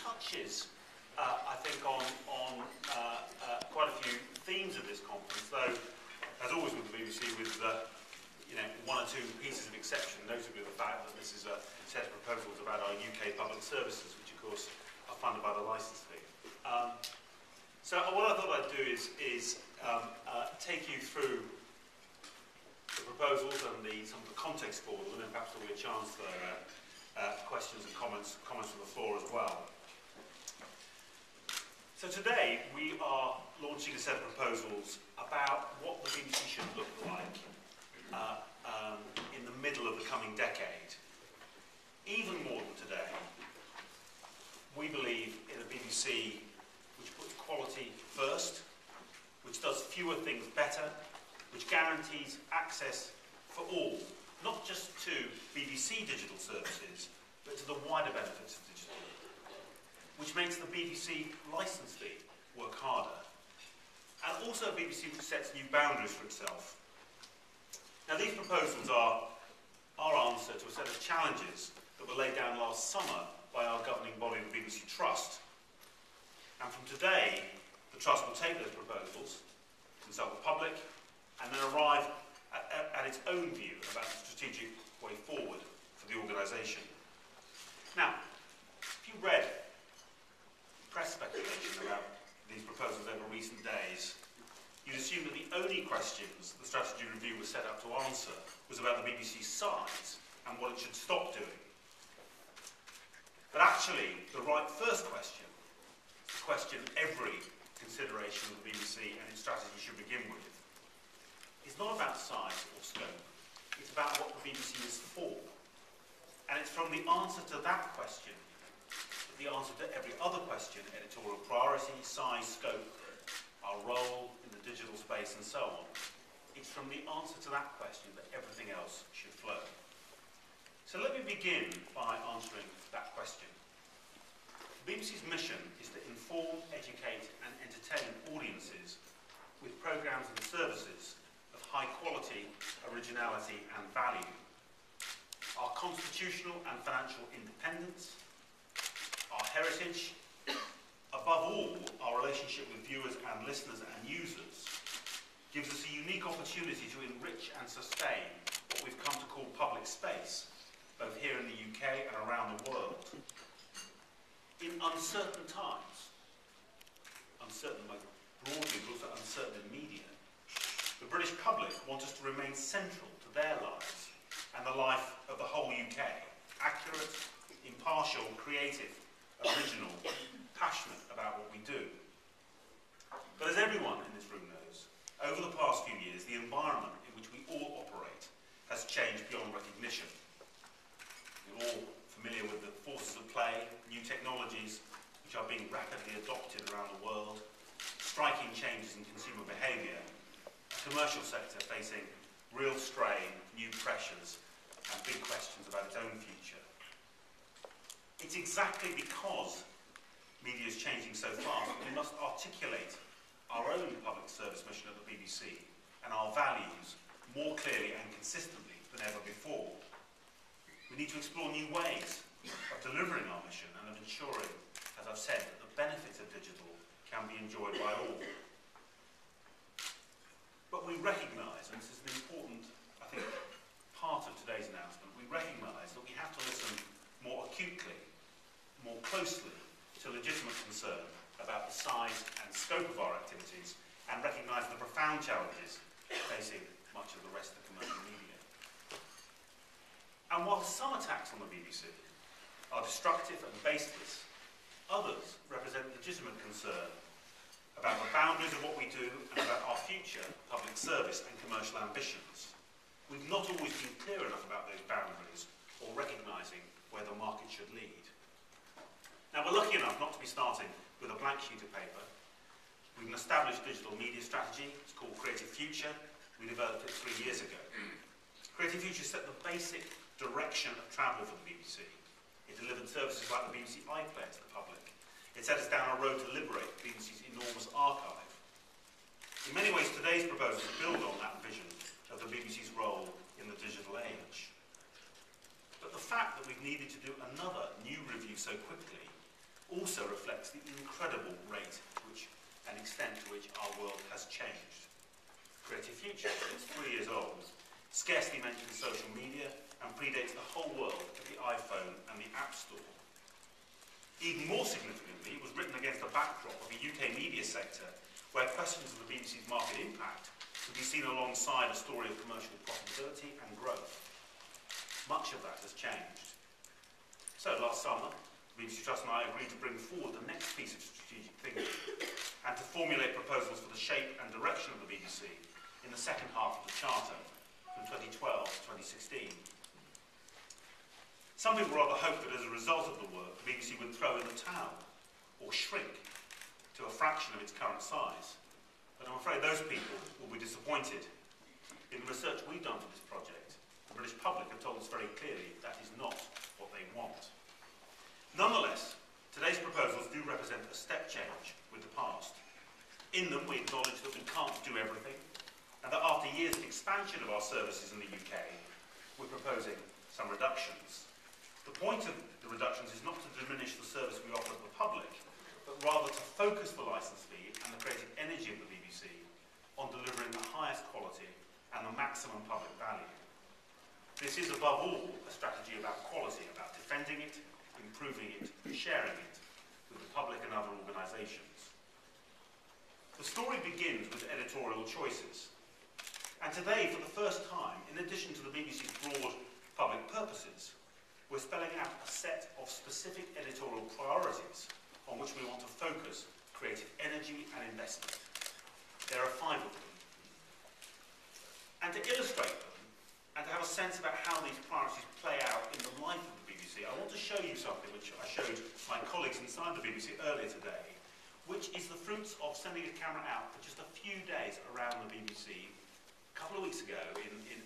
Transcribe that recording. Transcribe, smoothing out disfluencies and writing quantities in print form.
touches, I think, on quite a few themes of this conference, though, as always with the BBC, with one or two pieces of exception, notably the fact that this is a set of proposals about our UK public services, which of course are funded by the licence fee. So what I thought I'd do is take you through the proposals and some of the context for them, and then perhaps there'll be a chance for questions and comments from the floor as well. So today we are launching a set of proposals about what the BBC should look like in the middle of the coming decade. Even more than today, we believe in a BBC which puts quality first, which does fewer things better, which guarantees access for all, not just to BBC digital services, but to the wider benefits of digital, which makes the BBC licence fee work harder, and also a BBC which sets new boundaries for itself. Now, these proposals are our answer to a set of challenges that were laid down last summer by our governing body, the BBC Trust. And from today, the Trust will take those proposals, consult the public, and then arrive at its own view about the strategic way forward for the organisation. Now, if you read press speculation about these proposals over recent days, you'd assume that the only questions the strategy review was set up to answer was about the BBC's size and what it should stop doing. But actually, the right first question, the question every consideration of the BBC and its strategy should begin with, is not about size or scope. It's about what the BBC is for. And it's from the answer to that question that the answer to every other question, editorial priority, size, scope, our role in the digital space, and so on, it's from the answer to that question that everything else should flow. So let me begin by answering that question. The BBC's mission is to inform, educate, and entertain audiences with programmes and services of high quality, originality, and value. Our constitutional and financial independence, our heritage, above all, our relationship with viewers and listeners and users, gives us a unique opportunity to enrich and sustain what we've come to call public space, both here in the UK and around the world. In uncertain times, uncertain most broadly, but also uncertain in media, the British public want us to remain central to their lives and the life of the whole UK, accurate, impartial, creative, original, passionate about what we do. But as everyone in this room knows, over the past few years, the environment in which we all operate has changed beyond recognition. We're all familiar with the forces of play, new technologies which are being rapidly adopted around the world, striking changes in consumer behaviour, a commercial sector facing real strain, new pressures, and big questions about its own future. It's exactly because media is changing so fast that we must articulate our own public service mission at the BBC and our values more clearly and consistently than ever before. We need to explore new ways of delivering our mission and of ensuring, as I've said, that the benefits of digital can be enjoyed by all. But we recognise, and this is an important, I think, part of today's announcement, we recognise that we have to listen more acutely, more closely to legitimate concern about the size and scope of our activities and recognise the profound challenges facing much of the rest of the commercial media. And while some attacks on the BBC are destructive and baseless, others represent legitimate concern about the boundaries of what we do and about our future public service and commercial ambitions. We've not always been clear enough about those boundaries or recognising where the market should lead. Now, we're lucky enough not to be starting with a blank sheet of paper. We've an established digital media strategy. It's called Creative Future. We developed it 3 years ago. Creative Future set the basic direction of travel for the BBC. It delivered services like the BBC iPlayer to the public. It set us down a road to liberate the BBC's enormous archive. In many ways, today's proposals build on that vision of the BBC's role in the digital age. But the fact that we've needed to do another new review so quickly also reflects the incredible rate and extent to which our world has changed. Creative Future, it's 3 years old, scarcely mentions social media and predates the whole world of the iPhone and the App Store. Even more significantly, it was written against a backdrop of a UK media sector where questions of the BBC's market impact could be seen alongside a story of commercial profitability and growth. Much of that has changed. So last summer, BBC Trust and I agreed to bring forward the next piece of strategic thinking and to formulate proposals for the shape and direction of the BBC in the second half of the Charter from 2012 to 2016. Some people rather hope that as a result of the work, the BBC would throw in the towel or shrink to a fraction of its current size. But I'm afraid those people will be disappointed. In the research we've done for this project, the British public have told us very clearly that is not what they want. Nonetheless, today's proposals do represent a step change with the past. In them, we acknowledge that we can't do everything, and that after years of expansion of our services in the UK, we're proposing some reductions. The point of the reductions is not to diminish the service we offer to the public, but rather to focus the licence fee and the creative energy of the BBC on delivering the highest quality and the maximum public value. This is above all a strategy about quality, about defending it, improving it, sharing it with the public and other organisations. The story begins with editorial choices. And today, for the first time, in addition to the BBC's broad public purposes, we're spelling out a set of specific editorial priorities on which we want to focus creative energy and investment. There are 5 of them. And to illustrate them, and to have a sense about how these priorities play out in the life of the BBC, I want to show you something which I showed my colleagues inside the BBC earlier today, which is the fruits of sending a camera out for just a few days around the BBC a couple of weeks ago in